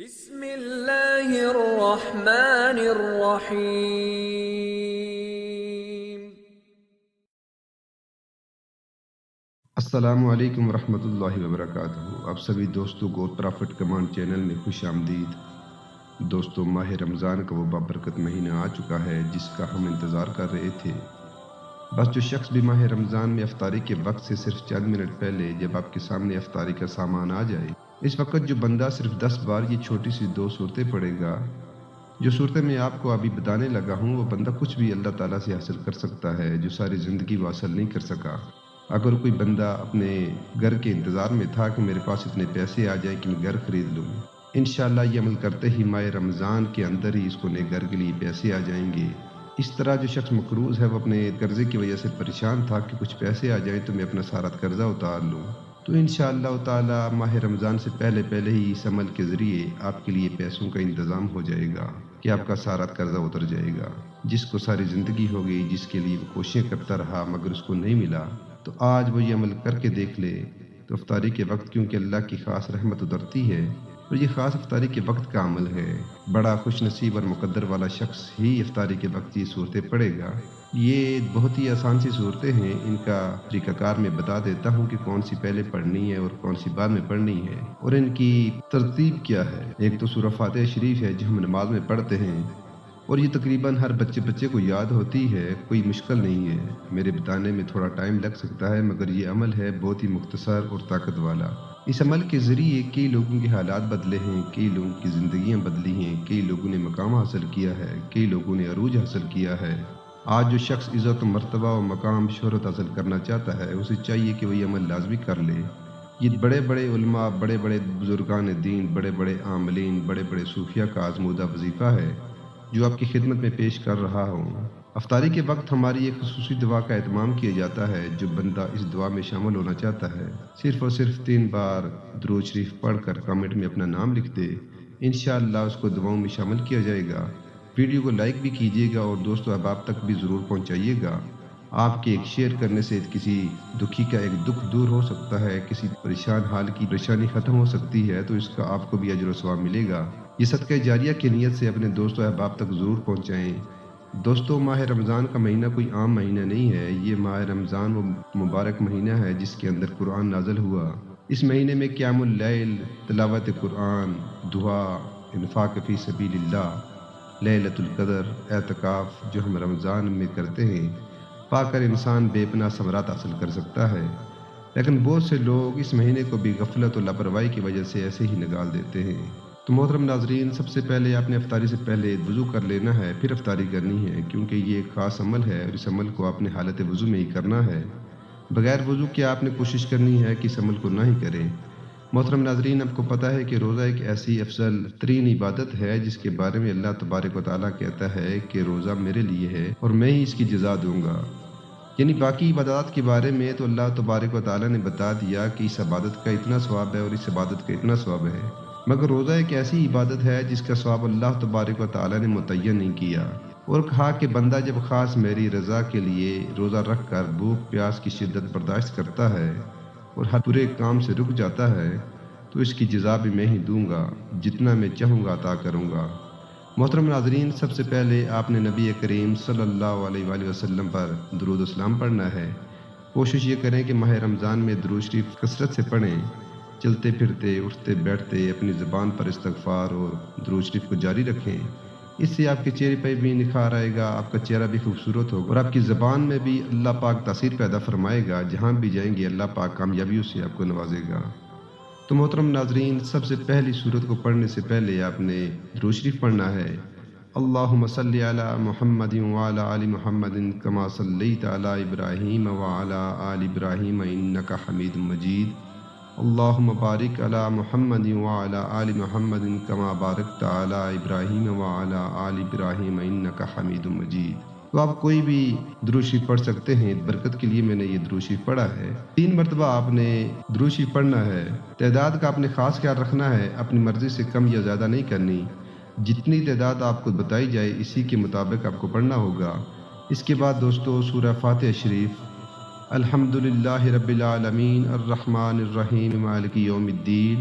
بسم اللہ الرحمن الرحیم۔ السلام علیکم ورحمۃ اللہ وبرکاتہ۔ آپ سبھی دوستوں کو پرافٹ کمانڈ چینل میں خوش آمدید۔ دوستوں، ماہ رمضان کا وہ بابرکت مہینہ آ چکا ہے جس کا ہم انتظار کر رہے تھے۔ بس جو شخص بھی ماہ رمضان میں افطاری کے وقت سے صرف چند منٹ پہلے جب آپ کے سامنے افطاری کا سامان آ جائے، اس وقت جو بندہ صرف 10 بار یہ چھوٹی سی 2 صورتیں پڑھے گا، جو صورتیں میں آپ کو ابھی بتانے لگا ہوں، وہ بندہ کچھ بھی اللہ تعالیٰ سے حاصل کر سکتا ہے جو ساری زندگی وہ حاصل نہیں کر سکا۔ اگر کوئی بندہ اپنے گھر کے انتظار میں تھا کہ میرے پاس اتنے پیسے آ جائیں کہ میں گھر خرید لوں، انشاءاللہ یہ عمل کرتے ہی ماہ رمضان کے اندر ہی اس کو نئے گھر کے لیے پیسے آ جائیں گے۔ اس طرح جو شخص مقروض ہے، وہ اپنے قرضے کی وجہ سے پریشان تھا کہ کچھ پیسے آ جائیں تو میں اپنا سارا قرضہ اتار لوں، تو انشاءاللہ تعالی ماہ رمضان سے پہلے ہی اس عمل کے ذریعے آپ کے لیے پیسوں کا انتظام ہو جائے گا کہ آپ کا سارا قرضہ اتر جائے گا۔ جس کو ساری زندگی ہو گئی، جس کے لیے وہ کوششیں کرتا رہا مگر اس کو نہیں ملا، تو آج وہ یہ عمل کر کے دیکھ لے تو افطاری کے وقت کیونکہ اللہ کی خاص رحمت اترتی ہے، اور یہ خاص افطاری کے وقت کا عمل ہے۔ بڑا خوش نصیب اور مقدر والا شخص ہی افطاری کے وقت یہ صورتیں پڑھے گا۔ یہ بہت ہی آسان سی صورتیں ہیں، ان کا طریقہ کار میں بتا دیتا ہوں کہ کون سی پہلے پڑھنی ہے اور کون سی بعد میں پڑھنی ہے، اور ان کی ترتیب کیا ہے۔ ایک تو سورہ فاتحہ شریف ہے جو ہم نماز میں پڑھتے ہیں، اور یہ تقریباً ہر بچے کو یاد ہوتی ہے، کوئی مشکل نہیں ہے۔ میرے بتانے میں تھوڑا ٹائم لگ سکتا ہے مگر یہ عمل ہے بہت ہی مختصر اور طاقت والا۔ اس عمل کے ذریعے کئی لوگوں کے حالات بدلے ہیں، کئی لوگوں کی زندگیاں بدلی ہیں، کئی لوگوں نے مقام حاصل کیا ہے، کئی لوگوں نے عروج حاصل کیا ہے۔ آج جو شخص عزت و مرتبہ و مقام شہرت حاصل کرنا چاہتا ہے، اسے چاہیے کہ وہ یہ عمل لازمی کر لے۔ یہ بڑے بڑے علماء، بڑے بڑے بزرگان دین، بڑے بڑے عاملین، بڑے بڑے صوفیاء کا آزمودہ وظیفہ ہے جو آپ کی خدمت میں پیش کر رہا ہوں۔ افطاری کے وقت ہماری ایک خصوصی دعا کا اہتمام کیا جاتا ہے۔ جو بندہ اس دعا میں شامل ہونا چاہتا ہے، صرف اور صرف 3 بار درود شریف پڑھ کر کامنٹ میں اپنا نام لکھ دے، انشاءاللہ اس کو دعاؤں میں شامل کیا جائے گا۔ ویڈیو کو لائک بھی کیجیے گا اور دوست و احباب تک بھی ضرور پہنچائیے گا۔ آپ کے ایک شیئر کرنے سے کسی دکھی کا ایک دکھ دور ہو سکتا ہے، کسی پریشان حال کی پریشانی ختم ہو سکتی ہے، تو اس کا آپ کو بھی اجر و ثواب ملے گا۔ یہ صدقہ جاریہ کی نیت سے اپنے دوست و احباب تک ضرور پہنچائیں۔ دوستو، ماہ رمضان کا مہینہ کوئی عام مہینہ نہیں ہے۔ یہ ماہ رمضان وہ مبارک مہینہ ہے جس کے اندر قرآن نازل ہوا۔ اس مہینے میں قیام اللیل، تلاوت قرآن، دعا، انفاق فی سبیل اللہ، لیلۃ القدر، اعتکاف جو ہم رمضان میں کرتے ہیں، پا کر انسان بے پناہ ثمرات حاصل کر سکتا ہے۔ لیکن بہت سے لوگ اس مہینے کو بھی غفلت و لاپرواہی کی وجہ سے ایسے ہی نکال دیتے ہیں۔ تو محترم ناظرین، سب سے پہلے آپ نے افطاری سے پہلے وضو کر لینا ہے، پھر افطاری کرنی ہے، کیونکہ یہ ایک خاص عمل ہے اور اس عمل کو آپ نے حالت وضو میں ہی کرنا ہے۔ بغیر وضو کے آپ نے کوشش کرنی ہے کہ اس عمل کو نہ ہی کریں۔ محترم ناظرین، آپ کو پتہ ہے کہ روزہ ایک ایسی افضل ترین عبادت ہے جس کے بارے میں اللہ تبارک و تعالیٰ کہتا ہے کہ روزہ میرے لیے ہے اور میں ہی اس کی جزا دوں گا۔ یعنی باقی عبادات کے بارے میں تو اللہ تبارک و تعالیٰ نے بتا دیا کہ اس عبادت کا اتنا ثواب ہے اور اس عبادت کا اتنا ثواب ہے، مگر روزہ ایک ایسی عبادت ہے جس کا ثواب اللہ تبارک و تعالیٰ نے متعین نہیں کیا، اور کہا کہ بندہ جب خاص میری رضا کے لیے روزہ رکھ کر بھوک پیاس کی شدت برداشت کرتا ہے اور ہر برے کام سے رک جاتا ہے، تو اس کی جزا بھی میں ہی دوں گا، جتنا میں چاہوں گا عطا کروں گا۔ محترم ناظرین، سب سے پہلے آپ نے نبی کریم صلی اللہ علیہ وآلہ وسلم پر درود و سلام پڑھنا ہے۔ کوشش یہ کریں کہ ماہ رمضان میں درود شریف کثرت سے پڑھیں۔ چلتے پھرتے، اٹھتے بیٹھتے اپنی زبان پر استغفار اور درود شریف کو جاری رکھیں۔ اس سے آپ کے چہرے پہ بھی نکھار آئے گا، آپ کا چہرہ بھی خوبصورت ہوگا، اور آپ کی زبان میں بھی اللہ پاک تاثیر پیدا فرمائے گا۔ جہاں بھی جائیں گے اللہ پاک کامیابیوں سے آپ کو نوازے گا۔ تو محترم ناظرین، سب سے پہلی سورت کو پڑھنے سے پہلے آپ نے درود شریف پڑھنا ہے۔ اللہم صلی علی محمد وعلی آل محمد کما صلیت علی ابراہیم وعلی آل ابراہیم انک حمید مجید۔ اللہم بارک علی محمد وعلی آل محمد کما بارکت علی ابراہیم وعلی آل ابراہیم انک حمید مجید۔ تو آپ کوئی بھی درود شریف پڑھ سکتے ہیں۔ برکت کے لیے میں نے یہ درود شریف پڑھا ہے۔ 3 مرتبہ آپ نے درود شریف پڑھنا ہے۔ تعداد کا آپ نے خاص خیال رکھنا ہے، اپنی مرضی سے کم یا زیادہ نہیں کرنی۔ جتنی تعداد آپ کو بتائی جائے اسی کے مطابق آپ کو پڑھنا ہوگا۔ اس کے بعد دوستو، سورہ فاتحہ شریف، الحمدللہ رب العالمین الرحمن الرحیم مالک یوم الدین